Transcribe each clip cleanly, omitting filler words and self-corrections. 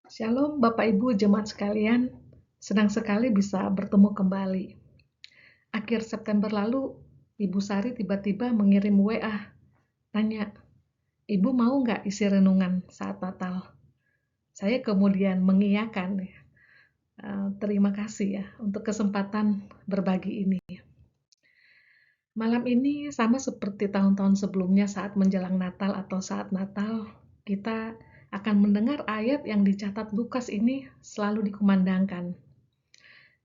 Shalom Bapak Ibu jemaat sekalian, senang sekali bisa bertemu kembali. Akhir September lalu, Ibu Sari tiba-tiba mengirim WA, tanya, Ibu mau nggak isi renungan saat Natal? Saya kemudian mengiyakan, terima kasih ya untuk kesempatan berbagi ini. Malam ini sama seperti tahun-tahun sebelumnya saat menjelang Natal atau saat Natal, kita akan mendengar ayat yang dicatat Lukas ini selalu dikumandangkan.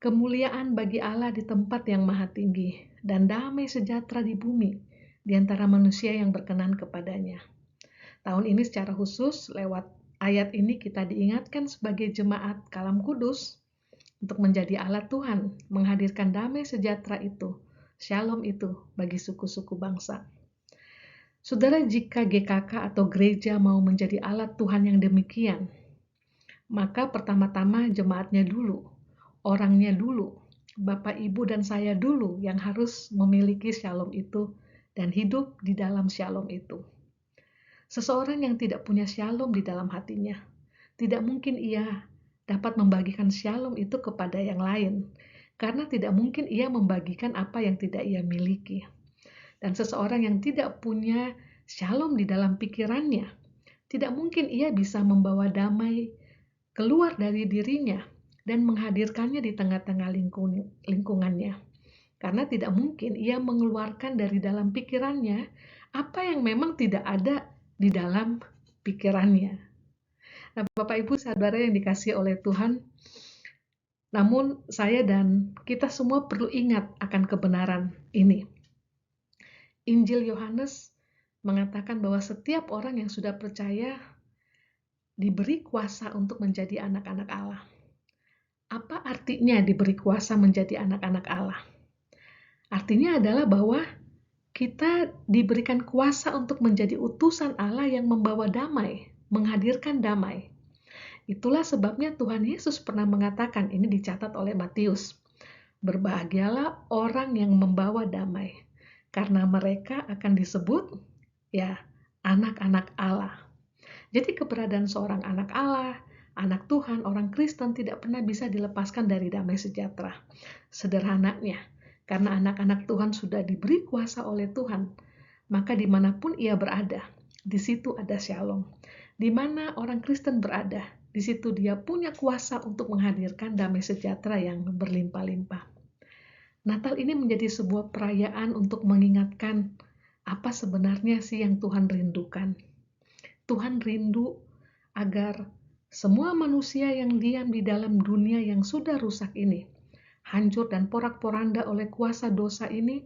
Kemuliaan bagi Allah di tempat yang maha tinggi, dan damai sejahtera di bumi, di antara manusia yang berkenan kepadanya. Tahun ini secara khusus, lewat ayat ini kita diingatkan sebagai jemaat Kalam Kudus, untuk menjadi alat Tuhan, menghadirkan damai sejahtera itu, shalom itu, bagi suku-suku bangsa. Saudara, jika GKK atau gereja mau menjadi alat Tuhan yang demikian, maka pertama-tama jemaatnya dulu, orangnya dulu, Bapak, Ibu, dan saya dulu yang harus memiliki shalom itu dan hidup di dalam shalom itu. Seseorang yang tidak punya shalom di dalam hatinya, tidak mungkin ia dapat membagikan shalom itu kepada yang lain, karena tidak mungkin ia membagikan apa yang tidak ia miliki. Dan seseorang yang tidak punya shalom di dalam pikirannya, tidak mungkin ia bisa membawa damai keluar dari dirinya dan menghadirkannya di tengah-tengah lingkungannya. Karena tidak mungkin ia mengeluarkan dari dalam pikirannya apa yang memang tidak ada di dalam pikirannya. Nah, Bapak Ibu saudara yang dikasihi oleh Tuhan, namun saya dan kita semua perlu ingat akan kebenaran ini. Injil Yohanes mengatakan bahwa setiap orang yang sudah percaya diberi kuasa untuk menjadi anak-anak Allah. Apa artinya diberi kuasa menjadi anak-anak Allah? Artinya adalah bahwa kita diberikan kuasa untuk menjadi utusan Allah yang membawa damai, menghadirkan damai. Itulah sebabnya Tuhan Yesus pernah mengatakan, ini dicatat oleh Matius, berbahagialah orang yang membawa damai, karena mereka akan disebut ya anak-anak Allah. Jadi keberadaan seorang anak Allah, anak Tuhan, orang Kristen tidak pernah bisa dilepaskan dari damai sejahtera. Sederhananya, karena anak-anak Tuhan sudah diberi kuasa oleh Tuhan, maka dimanapun ia berada, di situ ada shalom. Di mana orang Kristen berada, di situ dia punya kuasa untuk menghadirkan damai sejahtera yang berlimpah-limpah. Natal ini menjadi sebuah perayaan untuk mengingatkan apa sebenarnya sih yang Tuhan rindukan. Tuhan rindu agar semua manusia yang diam di dalam dunia yang sudah rusak ini, hancur dan porak-poranda oleh kuasa dosa ini,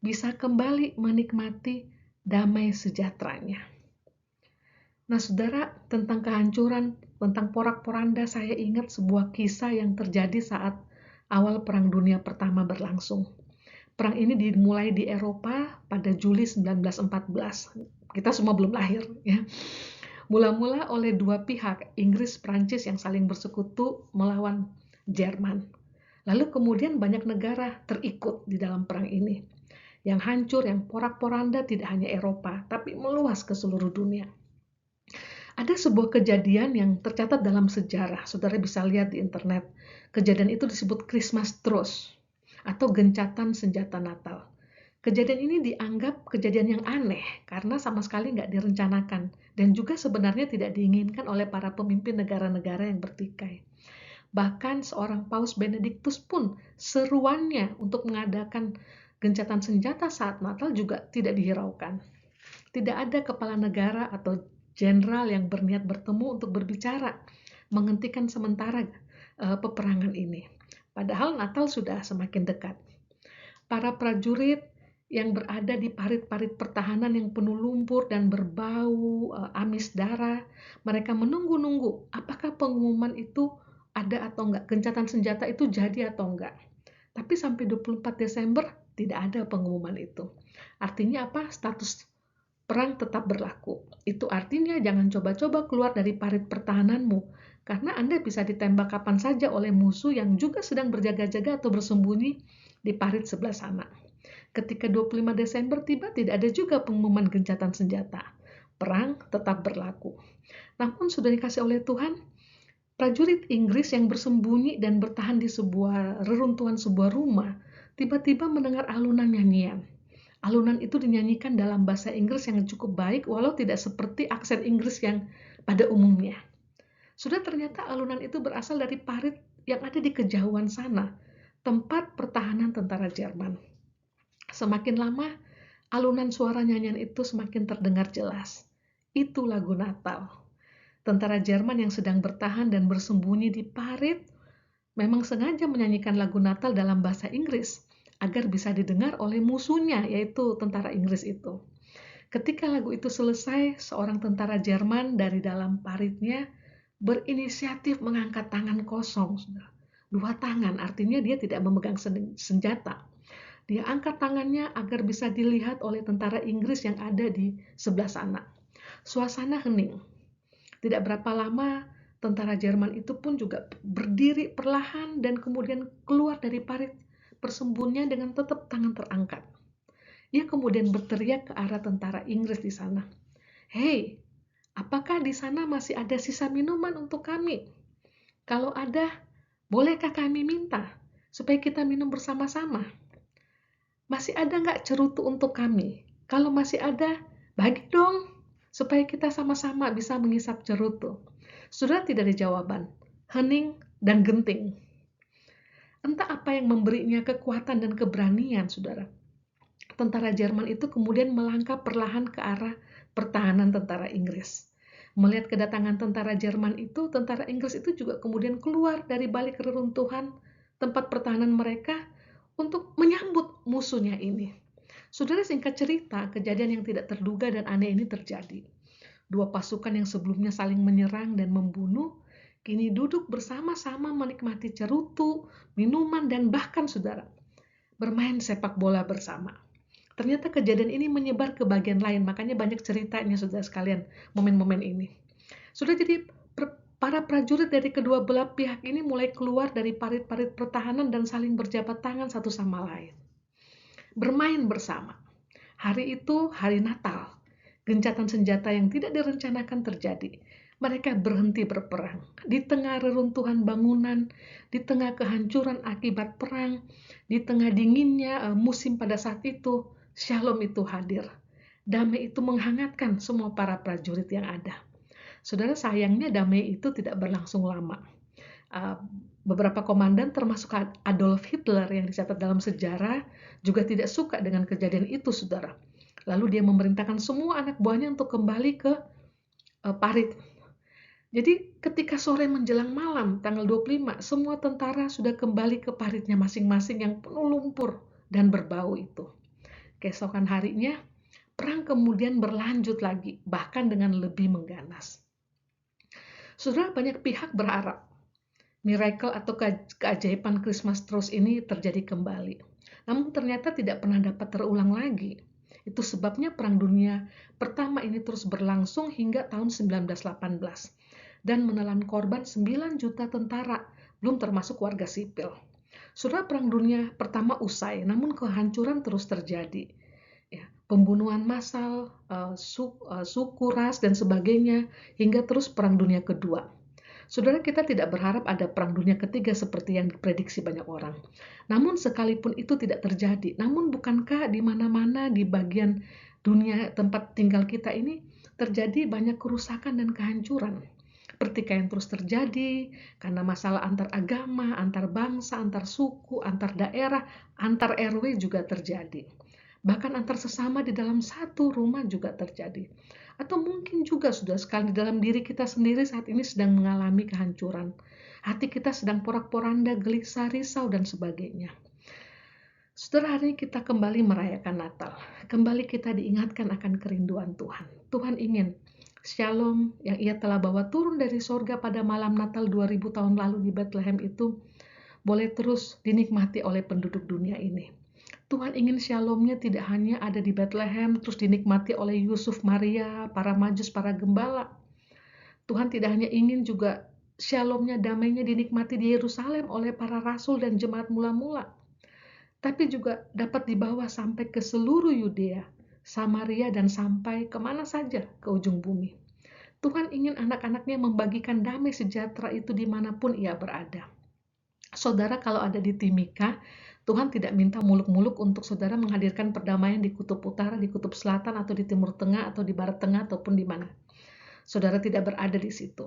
bisa kembali menikmati damai sejahteranya. Nah, saudara, tentang kehancuran, tentang porak-poranda, saya ingat sebuah kisah yang terjadi saat awal Perang Dunia Pertama berlangsung. Perang ini dimulai di Eropa pada Juli 1914. Kita semua belum lahir, ya. Mula-mula oleh dua pihak, Inggris, Prancis yang saling bersekutu melawan Jerman. Lalu kemudian banyak negara terikut di dalam perang ini. Yang hancur, yang porak-poranda tidak hanya Eropa, tapi meluas ke seluruh dunia. Ada sebuah kejadian yang tercatat dalam sejarah, saudara bisa lihat di internet. Kejadian itu disebut Christmas Truce, atau gencatan senjata Natal. Kejadian ini dianggap kejadian yang aneh karena sama sekali nggak direncanakan dan juga sebenarnya tidak diinginkan oleh para pemimpin negara-negara yang bertikai. Bahkan seorang Paus Benediktus pun seruannya untuk mengadakan gencatan senjata saat Natal juga tidak dihiraukan. Tidak ada kepala negara atau jenderal yang berniat bertemu untuk berbicara, menghentikan sementara peperangan ini. Padahal Natal sudah semakin dekat. Para prajurit yang berada di parit-parit pertahanan yang penuh lumpur dan berbau amis darah, mereka menunggu-nunggu apakah pengumuman itu ada atau enggak, gencatan senjata itu jadi atau enggak. Tapi sampai 24 Desember tidak ada pengumuman itu. Artinya apa? Status perang tetap berlaku. Itu artinya jangan coba-coba keluar dari parit pertahananmu, karena Anda bisa ditembak kapan saja oleh musuh yang juga sedang berjaga-jaga atau bersembunyi di parit sebelah sana. Ketika 25 Desember tiba, tidak ada juga pengumuman gencatan senjata. Perang tetap berlaku. Namun sudah dikasih oleh Tuhan, Prajurit Inggris yang bersembunyi dan bertahan di sebuah reruntuhan sebuah rumah tiba-tiba mendengar alunan nyanyian. Alunan itu dinyanyikan dalam bahasa Inggris yang cukup baik, walau tidak seperti aksen Inggris yang pada umumnya. Sudah ternyata alunan itu berasal dari parit yang ada di kejauhan sana, tempat pertahanan tentara Jerman. Semakin lama, alunan suara nyanyian itu semakin terdengar jelas. Itu lagu Natal. Tentara Jerman yang sedang bertahan dan bersembunyi di parit memang sengaja menyanyikan lagu Natal dalam bahasa Inggris agar bisa didengar oleh musuhnya, yaitu tentara Inggris itu. Ketika lagu itu selesai, seorang tentara Jerman dari dalam paritnya berinisiatif mengangkat tangan kosong. Dua tangan, artinya dia tidak memegang senjata. Dia angkat tangannya agar bisa dilihat oleh tentara Inggris yang ada di sebelah sana. Suasana hening. Tidak berapa lama, tentara Jerman itu pun juga berdiri perlahan dan kemudian keluar dari parit persembunyian dengan tetap tangan terangkat. Ia kemudian berteriak ke arah tentara Inggris di sana. "Hei, apakah di sana masih ada sisa minuman untuk kami? Kalau ada, bolehkah kami minta supaya kita minum bersama-sama? Masih ada nggak cerutu untuk kami? Kalau masih ada, bagi dong, supaya kita sama-sama bisa menghisap cerutu." Sudah tidak ada jawaban, hening dan genting. Entah apa yang memberinya kekuatan dan keberanian, saudara. Tentara Jerman itu kemudian melangkah perlahan ke arah pertahanan tentara Inggris. Melihat kedatangan tentara Jerman itu, tentara Inggris itu juga kemudian keluar dari balik reruntuhan tempat pertahanan mereka untuk menyambut musuhnya ini. Saudara, singkat cerita, kejadian yang tidak terduga dan aneh ini terjadi. Dua pasukan yang sebelumnya saling menyerang dan membunuh, kini duduk bersama-sama menikmati cerutu, minuman, dan bahkan, saudara, bermain sepak bola bersama. Ternyata kejadian ini menyebar ke bagian lain, makanya banyak ceritanya, saudara sekalian, momen-momen ini. Sudah jadi para prajurit dari kedua belah pihak ini mulai keluar dari parit-parit pertahanan dan saling berjabat tangan satu sama lain. Bermain bersama. Hari itu hari Natal. Gencatan senjata yang tidak direncanakan terjadi. Mereka berhenti berperang. Di tengah reruntuhan bangunan, di tengah kehancuran akibat perang, di tengah dinginnya musim pada saat itu, Shalom itu hadir. Damai itu menghangatkan semua para prajurit yang ada. Saudara, sayangnya damai itu tidak berlangsung lama. Beberapa komandan termasuk Adolf Hitler yang dicatat dalam sejarah juga tidak suka dengan kejadian itu, saudara. Lalu dia memerintahkan semua anak buahnya untuk kembali ke parit. Jadi ketika sore menjelang malam tanggal 25, semua tentara sudah kembali ke paritnya masing-masing yang penuh lumpur dan berbau itu. Keesokan harinya, perang kemudian berlanjut lagi, bahkan dengan lebih mengganas. Saudara, banyak pihak berharap miracle atau keajaiban Christmas Truce ini terjadi kembali. Namun ternyata tidak pernah dapat terulang lagi. Itu sebabnya Perang Dunia Pertama ini terus berlangsung hingga tahun 1918 dan menelan korban 9 juta tentara, belum termasuk warga sipil. Sudah Perang Dunia Pertama usai, namun kehancuran terus terjadi. Ya, pembunuhan massal, suku, ras, dan sebagainya, hingga terus Perang Dunia Kedua. Saudara, kita tidak berharap ada perang dunia ketiga seperti yang diprediksi banyak orang. Namun sekalipun itu tidak terjadi, namun bukankah di mana-mana di bagian dunia tempat tinggal kita ini terjadi banyak kerusakan dan kehancuran? Pertikaian terus terjadi karena masalah antar agama, antar bangsa, antar suku, antar daerah, antar RW juga terjadi. Bahkan antar sesama di dalam satu rumah juga terjadi. Atau mungkin juga sudah sekali dalam diri kita sendiri saat ini sedang mengalami kehancuran. Hati kita sedang porak-poranda, gelisah, risau, dan sebagainya. Saudara, hari ini kita kembali merayakan Natal. Kembali kita diingatkan akan kerinduan Tuhan. Tuhan ingin Shalom yang ia telah bawa turun dari sorga pada malam Natal 2000 tahun lalu di Bethlehem itu boleh terus dinikmati oleh penduduk dunia ini. Tuhan ingin Shalom-nya tidak hanya ada di Bethlehem terus dinikmati oleh Yusuf, Maria, para majus, para gembala. Tuhan tidak hanya ingin juga Shalom-nya, damainya dinikmati di Yerusalem oleh para rasul dan jemaat mula-mula, tapi juga dapat dibawa sampai ke seluruh Yudea, Samaria, dan sampai kemana saja ke ujung bumi. Tuhan ingin anak-anaknya membagikan damai sejahtera itu dimanapun ia berada. Saudara, kalau ada di Timika, Tuhan tidak minta muluk-muluk untuk saudara menghadirkan perdamaian di kutub utara, di kutub selatan, atau di timur tengah, atau di barat tengah, ataupun di mana. Saudara tidak berada di situ.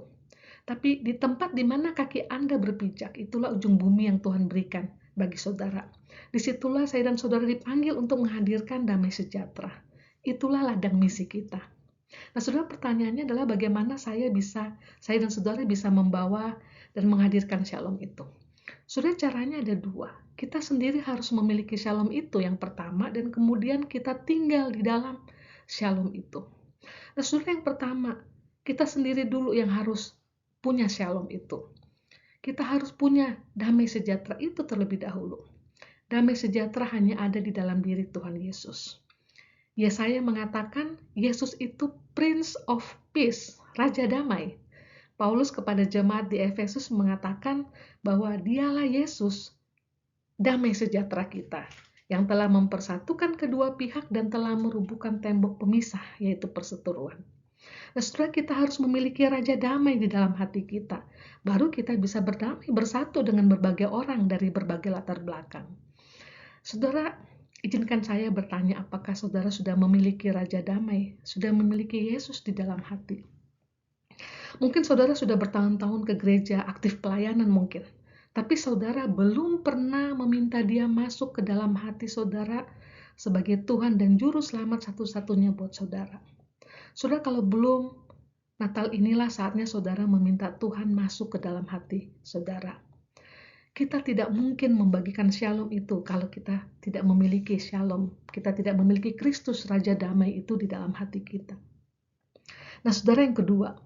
Tapi di tempat di mana kaki Anda berpijak, itulah ujung bumi yang Tuhan berikan bagi saudara. Disitulah saya dan saudara dipanggil untuk menghadirkan damai sejahtera. Itulah ladang misi kita. Nah, saudara, pertanyaannya adalah bagaimana saya dan saudara bisa membawa dan menghadirkan shalom itu. Saudara, caranya ada dua. Kita sendiri harus memiliki shalom itu yang pertama, dan kemudian kita tinggal di dalam shalom itu. Nah, saudara, yang pertama, kita sendiri dulu yang harus punya shalom itu. Kita harus punya damai sejahtera itu terlebih dahulu. Damai sejahtera hanya ada di dalam diri Tuhan Yesus. Yesaya mengatakan Yesus itu Prince of Peace, Raja Damai. Paulus kepada jemaat di Efesus mengatakan bahwa dialah Yesus, damai sejahtera kita, yang telah mempersatukan kedua pihak dan telah merubuhkan tembok pemisah, yaitu perseteruan. Nah, setelah kita harus memiliki Raja Damai di dalam hati kita, baru kita bisa berdamai bersatu dengan berbagai orang dari berbagai latar belakang. Saudara, izinkan saya bertanya, apakah saudara sudah memiliki Raja Damai, sudah memiliki Yesus di dalam hati? Mungkin saudara sudah bertahun-tahun ke gereja, aktif pelayanan mungkin, tapi saudara belum pernah meminta Dia masuk ke dalam hati saudara sebagai Tuhan dan Juru Selamat satu-satunya buat saudara. Saudara, kalau belum, Natal inilah saatnya saudara meminta Tuhan masuk ke dalam hati saudara. Kita tidak mungkin membagikan shalom itu kalau kita tidak memiliki shalom. Kita tidak memiliki Kristus Raja Damai itu di dalam hati kita. Nah, saudara, yang kedua,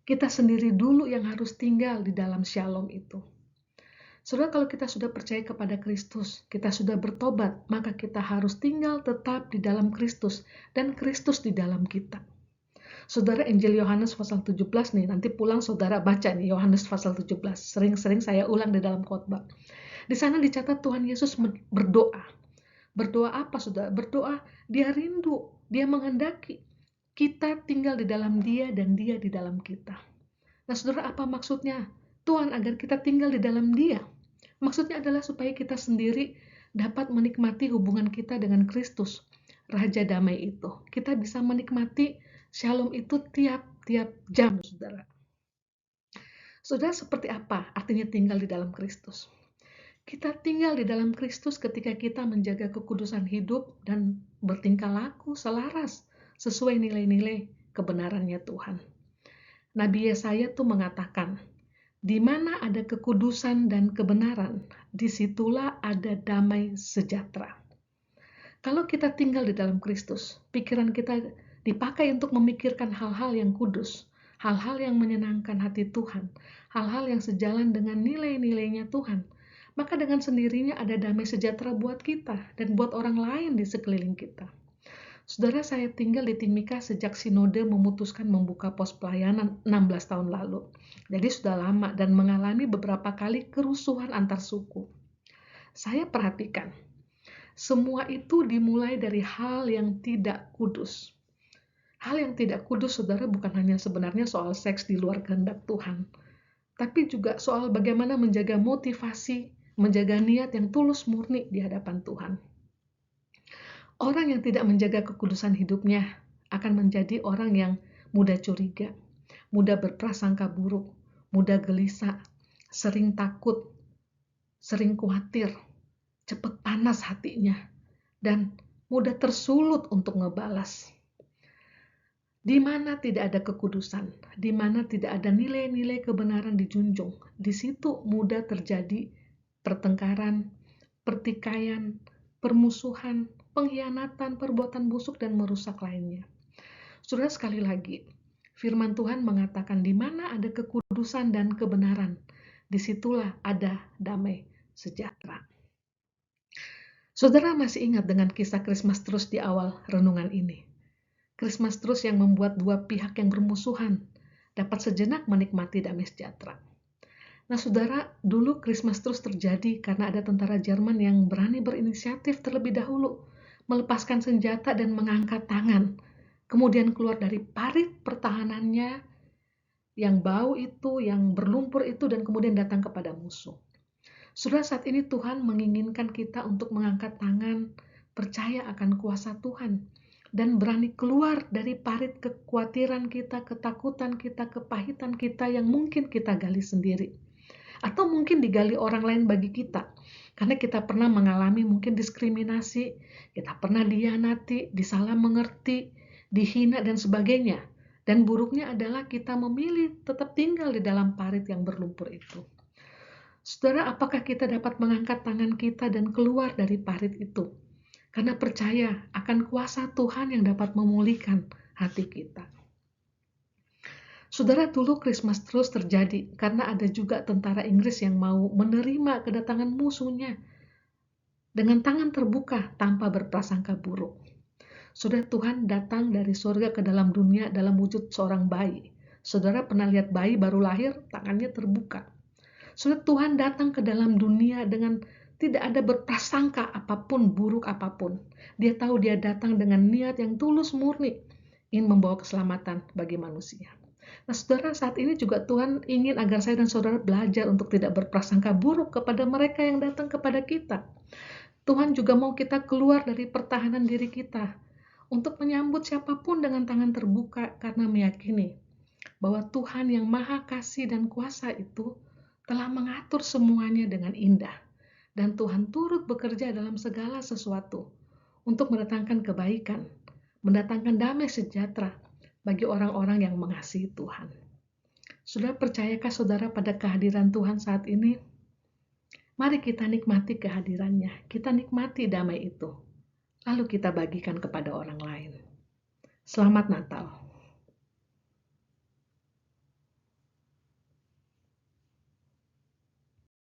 kita sendiri dulu yang harus tinggal di dalam shalom itu. Saudara, kalau kita sudah percaya kepada Kristus, kita sudah bertobat, maka kita harus tinggal tetap di dalam Kristus dan Kristus di dalam kita. Saudara, Injil Yohanes pasal 17 nih, nanti pulang saudara baca nih Yohanes pasal 17. Sering-sering saya ulang di dalam khotbah. Di sana dicatat Tuhan Yesus berdoa. Berdoa apa, saudara? Berdoa, Dia rindu, Dia menghendaki kita tinggal di dalam Dia dan Dia di dalam kita. Nah, saudara, apa maksudnya Tuhan agar kita tinggal di dalam Dia? Maksudnya adalah supaya kita sendiri dapat menikmati hubungan kita dengan Kristus, Raja Damai itu. Kita bisa menikmati shalom itu tiap-tiap jam, saudara. Saudara, seperti apa artinya tinggal di dalam Kristus? Kita tinggal di dalam Kristus ketika kita menjaga kekudusan hidup dan bertingkah laku selaras sesuai nilai-nilai kebenarannya Tuhan. Nabi Yesaya tuh mengatakan, di mana ada kekudusan dan kebenaran, disitulah ada damai sejahtera. Kalau kita tinggal di dalam Kristus, pikiran kita dipakai untuk memikirkan hal-hal yang kudus, hal-hal yang menyenangkan hati Tuhan, hal-hal yang sejalan dengan nilai-nilainya Tuhan, maka dengan sendirinya ada damai sejahtera buat kita dan buat orang lain di sekeliling kita. Saudara, saya tinggal di Timika sejak Sinode memutuskan membuka pos pelayanan 16 tahun lalu. Jadi sudah lama dan mengalami beberapa kali kerusuhan antar suku. Saya perhatikan, semua itu dimulai dari hal yang tidak kudus. Hal yang tidak kudus, saudara, bukan hanya sebenarnya soal seks di luar kehendak Tuhan, tapi juga soal bagaimana menjaga motivasi, menjaga niat yang tulus murni di hadapan Tuhan. Orang yang tidak menjaga kekudusan hidupnya akan menjadi orang yang mudah curiga, mudah berprasangka buruk, mudah gelisah, sering takut, sering khawatir, cepat panas hatinya, dan mudah tersulut untuk ngebalas. Di mana tidak ada kekudusan, di mana tidak ada nilai-nilai kebenaran dijunjung, di situ mudah terjadi pertengkaran, pertikaian, permusuhan, pengkhianatan, perbuatan busuk, dan merusak lainnya. Saudara, sekali lagi, firman Tuhan mengatakan di mana ada kekudusan dan kebenaran, disitulah ada damai sejahtera. Saudara masih ingat dengan kisah Christmas Truce di awal renungan ini? Christmas Truce yang membuat dua pihak yang bermusuhan dapat sejenak menikmati damai sejahtera. Nah, saudara, dulu Christmas Truce terjadi karena ada tentara Jerman yang berani berinisiatif terlebih dahulu, melepaskan senjata dan mengangkat tangan kemudian keluar dari parit pertahanannya yang bau itu, yang berlumpur itu, dan kemudian datang kepada musuh. Saudara, saat ini Tuhan menginginkan kita untuk mengangkat tangan, percaya akan kuasa Tuhan, dan berani keluar dari parit kekhawatiran kita, ketakutan kita, kepahitan kita yang mungkin kita gali sendiri. Atau mungkin digali orang lain bagi kita. Karena kita pernah mengalami mungkin diskriminasi, kita pernah dihianati, disalah mengerti, dihina, dan sebagainya. Dan buruknya adalah kita memilih tetap tinggal di dalam parit yang berlumpur itu. Saudara, apakah kita dapat mengangkat tangan kita dan keluar dari parit itu? Karena percaya akan kuasa Tuhan yang dapat memulihkan hati kita. Saudara, dulu Christmas terus terjadi karena ada juga tentara Inggris yang mau menerima kedatangan musuhnya dengan tangan terbuka tanpa berprasangka buruk. Saudara, Tuhan datang dari surga ke dalam dunia dalam wujud seorang bayi. Saudara pernah lihat bayi baru lahir, tangannya terbuka. Saudara, Tuhan datang ke dalam dunia dengan tidak ada berprasangka apapun, buruk apapun. Dia tahu dia datang dengan niat yang tulus murni, ingin membawa keselamatan bagi manusia. Nah, saudara, saat ini juga Tuhan ingin agar saya dan saudara belajar untuk tidak berprasangka buruk kepada mereka yang datang kepada kita. Tuhan juga mau kita keluar dari pertahanan diri kita untuk menyambut siapapun dengan tangan terbuka karena meyakini bahwa Tuhan yang Maha Kasih dan Kuasa itu telah mengatur semuanya dengan indah, dan Tuhan turut bekerja dalam segala sesuatu untuk mendatangkan kebaikan, mendatangkan damai sejahtera bagi orang-orang yang mengasihi Tuhan. Saudara, percayakah saudara pada kehadiran Tuhan saat ini? Mari kita nikmati kehadirannya, kita nikmati damai itu, lalu kita bagikan kepada orang lain. Selamat Natal.